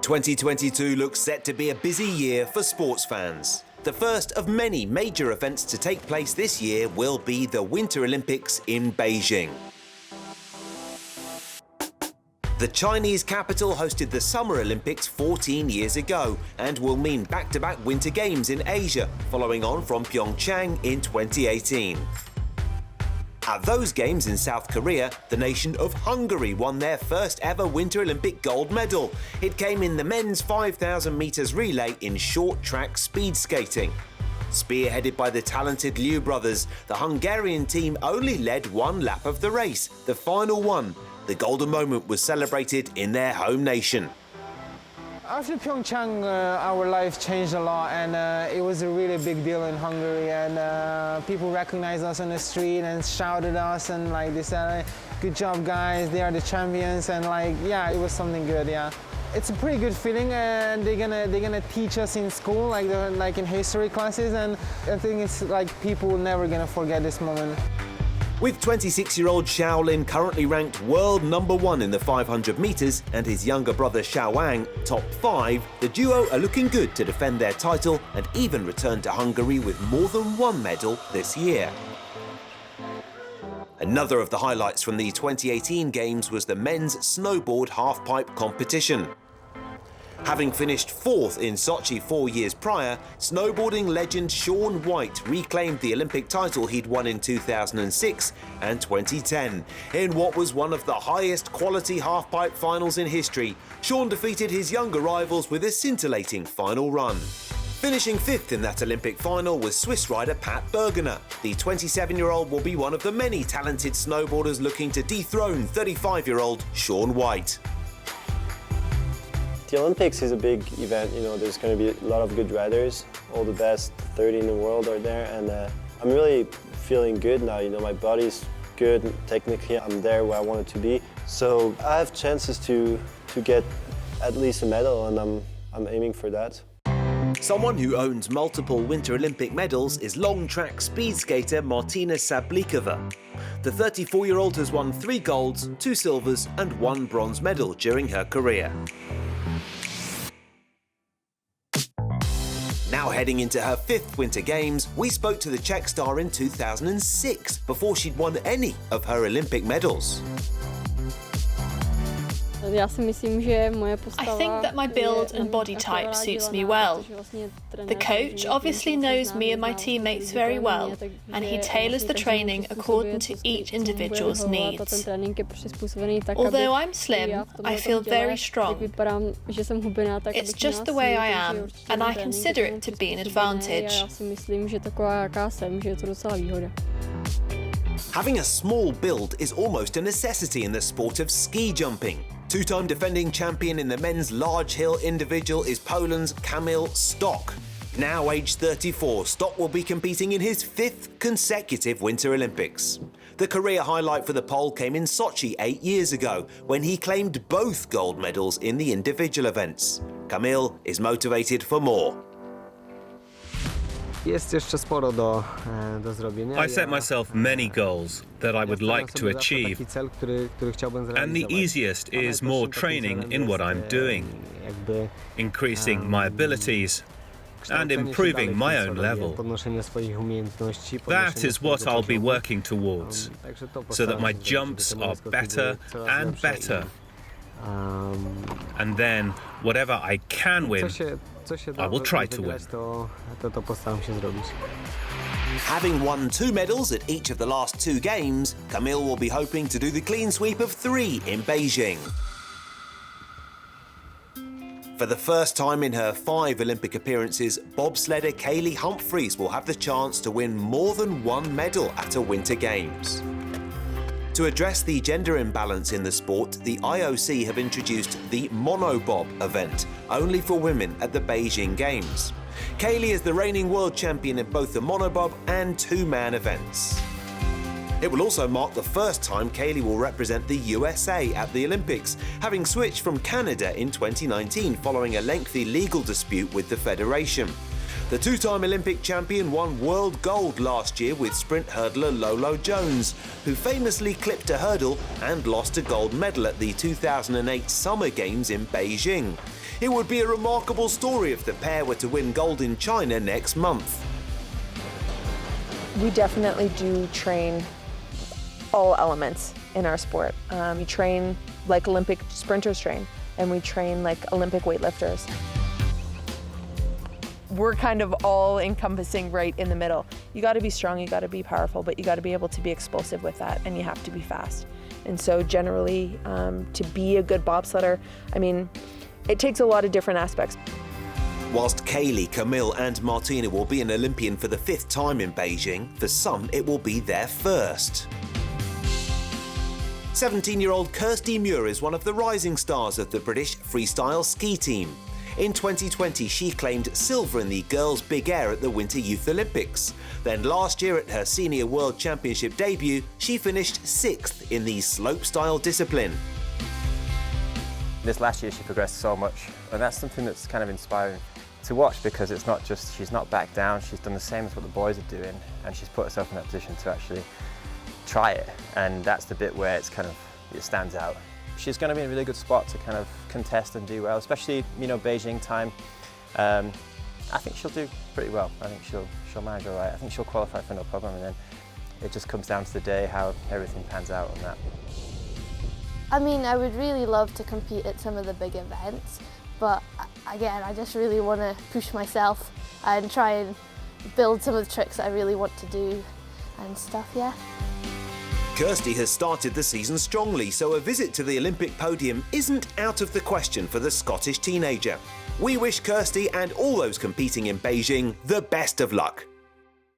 2022 looks set to be a busy year for sports fans. The first of many major events to take place this year will be the Winter Olympics in Beijing. The Chinese capital hosted the Summer Olympics 14 years ago and will mean back-to-back Winter Games in Asia, following on from Pyeongchang in 2018. At those games in South Korea, the nation of Hungary won their first ever Winter Olympic gold medal. It came in the men's 5,000 metres relay in short track speed skating. Spearheaded by the talented Liu brothers, the Hungarian team only led one lap of the race, the final one. The golden moment was celebrated in their home nation. After Pyeongchang, our life changed a lot, and it was a really big deal in Hungary, and people recognized us on the street and shouted us, and they said, "Good job, guys, they are the champions," and yeah, it was something good, yeah. It's a pretty good feeling, and they're gonna teach us in school, like in history classes, and I think it's people never gonna forget this moment. With 26-year-old Shaolin currently ranked world #1 in the 500 metres and his younger brother Xiaowang top 5, the duo are looking good to defend their title and even return to Hungary with more than one medal this year. Another of the highlights from the 2018 Games was the men's snowboard halfpipe competition. Having finished 4th in Sochi 4 years prior, snowboarding legend Shaun White reclaimed the Olympic title he'd won in 2006 and 2010. In what was one of the highest quality halfpipe finals in history, Shaun defeated his younger rivals with a scintillating final run. Finishing 5th in that Olympic final was Swiss rider Pat Burgener. The 27-year-old will be one of the many talented snowboarders looking to dethrone 35-year-old Shaun White. The Olympics is a big event, there's going to be a lot of good riders. All the best 30 in the world are there, and I'm really feeling good now. My body's good, technically I'm there where I wanted to be. So I have chances to get at least a medal, and I'm aiming for that. Someone who owns multiple Winter Olympic medals is long-track speed skater Martina Sablikova. The 34-year-old has won 3 golds, 2 silvers and 1 bronze medal during her career. Now heading into her 5th Winter Games, we spoke to the Czech star in 2006, before she'd won any of her Olympic medals. I think that my build and body type suits me well. The coach obviously knows me and my teammates very well, and he tailors the training according to each individual's needs. Although I'm slim, I feel very strong. It's just the way I am, and I consider it to be an advantage. Having a small build is almost a necessity in the sport of ski jumping. 2-time defending champion in the men's large hill individual is Poland's Kamil Stoch. Now aged 34, Stoch will be competing in his 5th consecutive Winter Olympics. The career highlight for the Pole came in Sochi 8 years ago, when he claimed both gold medals in the individual events. Kamil is motivated for more. I set myself many goals that I would like to achieve, and the easiest is more training in what I'm doing, increasing my abilities and improving my own level. That is what I'll be working towards, so that my jumps are better and better. And then, whatever I can win, I will try to win. Having won 2 medals at each of the last 2 games, Kamil will be hoping to do the clean sweep of 3 in Beijing. For the first time in her 5 Olympic appearances, bobsledder Kaylee Humphries will have the chance to win more than 1 medal at a Winter Games. To address the gender imbalance in the sport, the IOC have introduced the monobob event, only for women at the Beijing Games. Kaylee is the reigning world champion in both the monobob and 2-man events. It will also mark the first time Kaylee will represent the USA at the Olympics, having switched from Canada in 2019 following a lengthy legal dispute with the federation. The two-time Olympic champion won world gold last year with sprint hurdler Lolo Jones, who famously clipped a hurdle and lost a gold medal at the 2008 Summer Games in Beijing. It would be a remarkable story if the pair were to win gold in China next month. We definitely do train all elements in our sport. We train like Olympic sprinters train, and we train like Olympic weightlifters. We're kind of all encompassing right in the middle. You got to be strong, you got to be powerful, but you got to be able to be explosive with that, and you have to be fast. And so generally, to be a good bobsledder, I mean, it takes a lot of different aspects. Whilst Kaylee, Kamil and Martina will be an Olympian for the 5th time in Beijing, for some it will be their first. 17-year-old Kirsty Muir is one of the rising stars of the British freestyle ski team. In 2020, she claimed silver in the girls' big air at the Winter Youth Olympics. Then last year at her Senior World Championship debut, she finished 6th in the slopestyle discipline. This last year she progressed so much, and that's something that's kind of inspiring to watch, because it's not just, she's not backed down, she's done the same as what the boys are doing, and she's put herself in that position to actually try it, and that's the bit where it's kind of, it stands out. She's going to be in a really good spot to kind of contest and do well, especially, you know, Beijing time. I think she'll do pretty well. I think she'll manage all right. I think she'll qualify for no problem, and then it just comes down to the day how everything pans out on that. I mean, I would really love to compete at some of the big events, but again, I just really want to push myself and try and build some of the tricks that I really want to do and stuff, yeah. Kirsty has started the season strongly, so a visit to the Olympic podium isn't out of the question for the Scottish teenager. We wish Kirsty and all those competing in Beijing the best of luck.